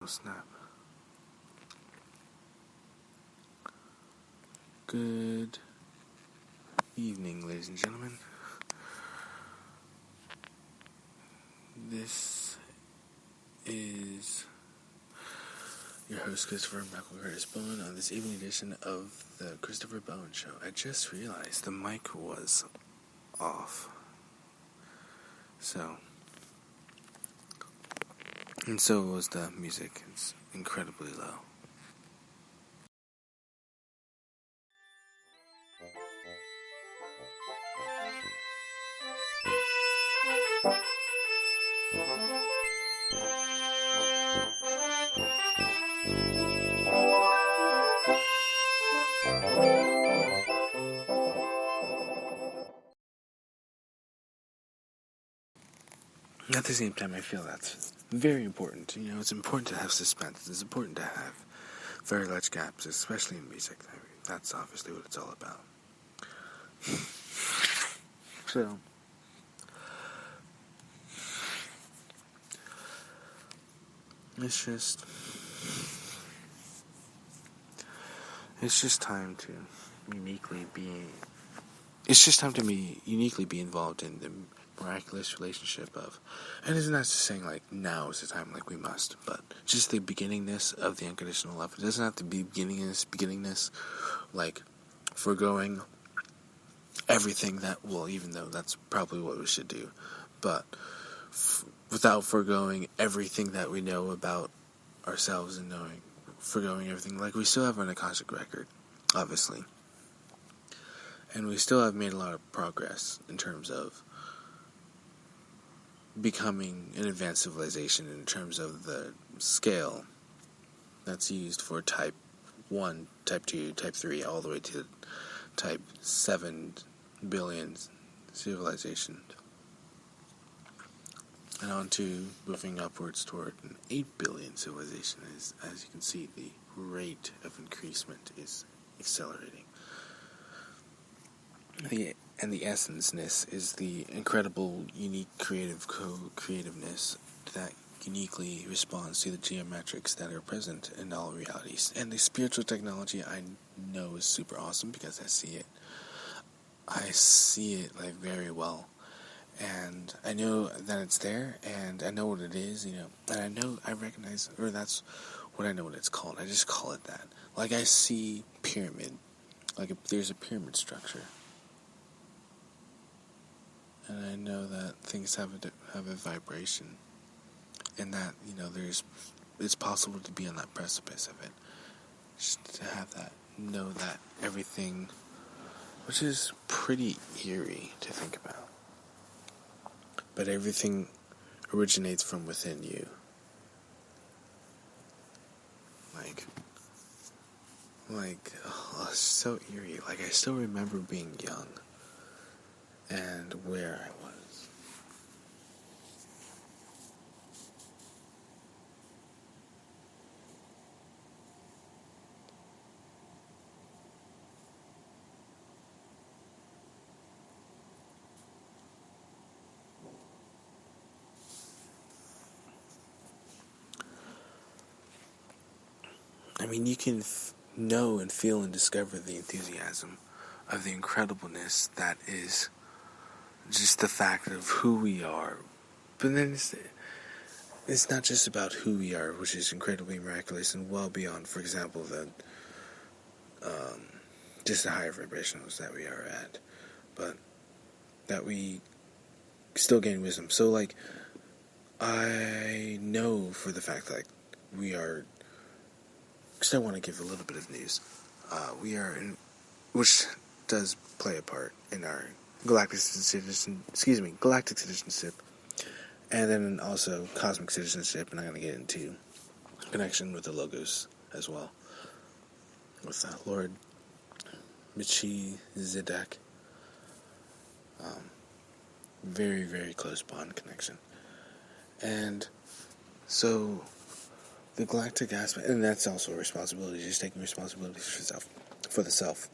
Oh, snap. Good evening, ladies and gentlemen. This is your host, Christopher Michael Curtis Bowen, on this evening edition of the Christopher Bowen Show. I just realized the mic was off. And so was the music. It's incredibly low. At the same time, I feel that's very important. You know, it's important to have suspense. It's important to have very large gaps, especially in music. I mean, that's obviously what it's all about. So, it's just time to uniquely be involved in the miraculous relationship of, and it's not just saying like now is the time, like we must, but just the beginningness of the unconditional love. It doesn't have to be beginningness, like foregoing everything that, well, even though that's probably what we should do, but without foregoing everything that we know about ourselves and foregoing everything. Like, we still have an Akashic record, obviously, and we still have made a lot of progress in terms of becoming an advanced civilization in terms of the scale that's used for type 1, type 2, type 3, all the way to type 7 billion civilization. And on to moving upwards toward an 8 billion civilization. As you can see, the rate of increasement is accelerating. And the essence-ness is the incredible, unique creativeness that uniquely responds to the geometrics that are present in all realities. And the spiritual technology, I know, is super awesome because I see it. I see it like very well. And I know that it's there, and I know what it is, you know, and I recognize, or that's what I know what it's called. I just call it that. Like, I see pyramid, there's a pyramid structure. And I know that things have a vibration, and that, you know, it's possible to be on that precipice of it. Just to have that, know that everything, which is pretty eerie to think about. But everything originates from within you. So eerie. Like, I still remember being young and where I was. I mean, you can know and feel and discover the enthusiasm of the incredibleness that is just the fact of who we are. But then it's not just about who we are, which is incredibly miraculous and well beyond, for example, just the higher vibrations that we are at, but that we still gain wisdom. So, like, I know for the fact that we are, because I want to give a little bit of news, we are in, which does play a part in our galactic citizenship, and then also cosmic citizenship, and I'm going to get into connection with the Logos as well, with Lord Melchizedek. Very, very close bond connection. And so the galactic aspect, and that's also a responsibility, just taking responsibility for the self.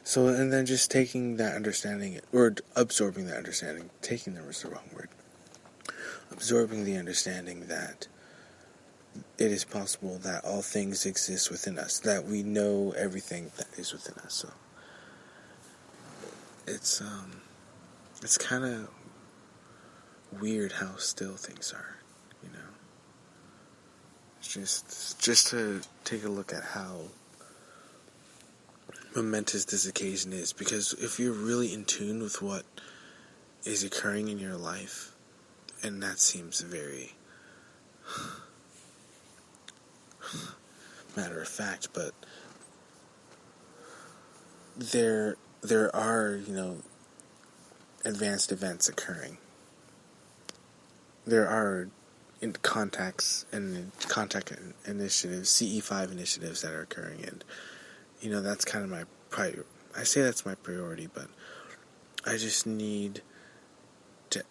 So, and then just taking that understanding, or absorbing that understanding, taking them is the wrong word. Absorbing the understanding that it is possible that all things exist within us, that we know everything that is within us. So it's kind of weird how still things are, you know. Just to take a look at how momentous this occasion is, because if you're really in tune with what is occurring in your life, and that seems very matter of fact, but there are, advanced events occurring. There are contact initiatives, CE5 initiatives that are occurring, and that's kind of my I say that's my priority, but I just need to.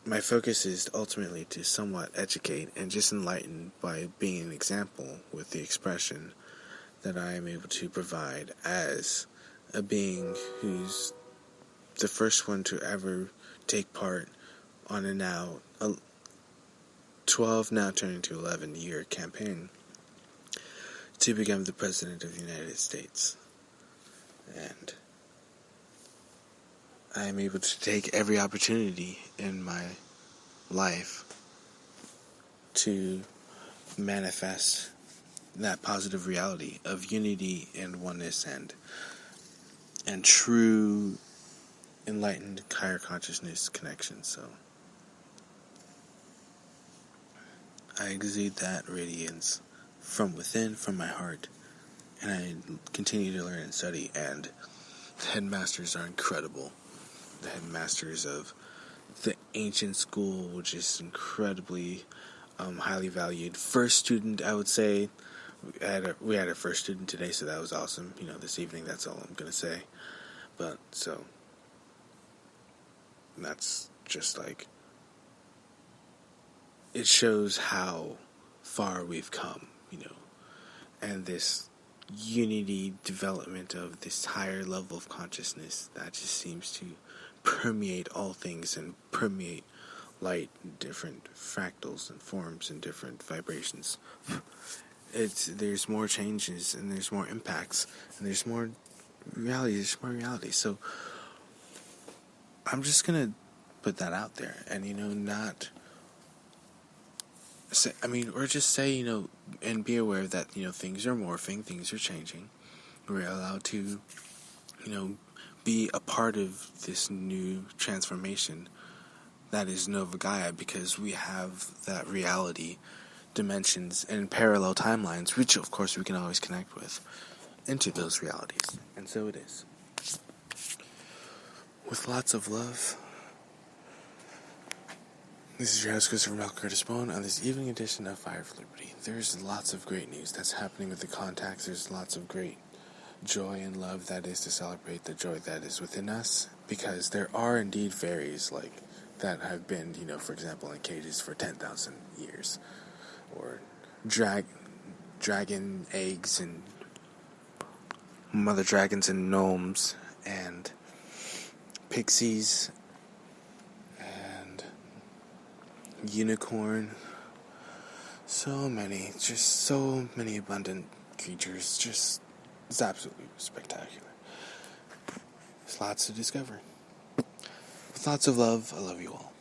My focus is ultimately to somewhat educate and just enlighten by being an example with the expression that I am able to provide as a being who's the first one to ever take part on a 12, now turning to 11-year campaign to become the President of the United States. And I am able to take every opportunity in my life to manifest that positive reality of unity and oneness and true enlightened higher consciousness connection. So I exude that radiance from within, from my heart, and I continue to learn and study, and the headmasters are incredible. The headmasters of the ancient school, which is incredibly highly valued. First student, I would say, we had our first student today, so that was awesome. This evening, that's all I'm going to say. But, so, that's just it shows how far we've come, and this unity development of this higher level of consciousness that just seems to permeate all things and permeate light in different fractals and forms and different vibrations. There's more changes and there's more impacts and there's more reality. So I'm just gonna put that out there, and not say, or just say, and be aware that things are morphing, things are changing. We're allowed to be a part of this new transformation that is Nova Gaia, because we have that reality, dimensions, and parallel timelines, which of course we can always connect with, into those realities. And so it is. With lots of love, this is your host, Christopher Malcolm Curtis Bowen, on this evening edition of Fire for Liberty. There's lots of great news that's happening with the contacts. There's lots of great joy and love that is to celebrate the joy that is within us, because there are indeed fairies that have been, for example, in cages for 10,000 years, or dragon eggs and mother dragons and gnomes and pixies and unicorn. So many abundant creatures. It's absolutely spectacular. There's lots to discover. With lots of love, I love you all.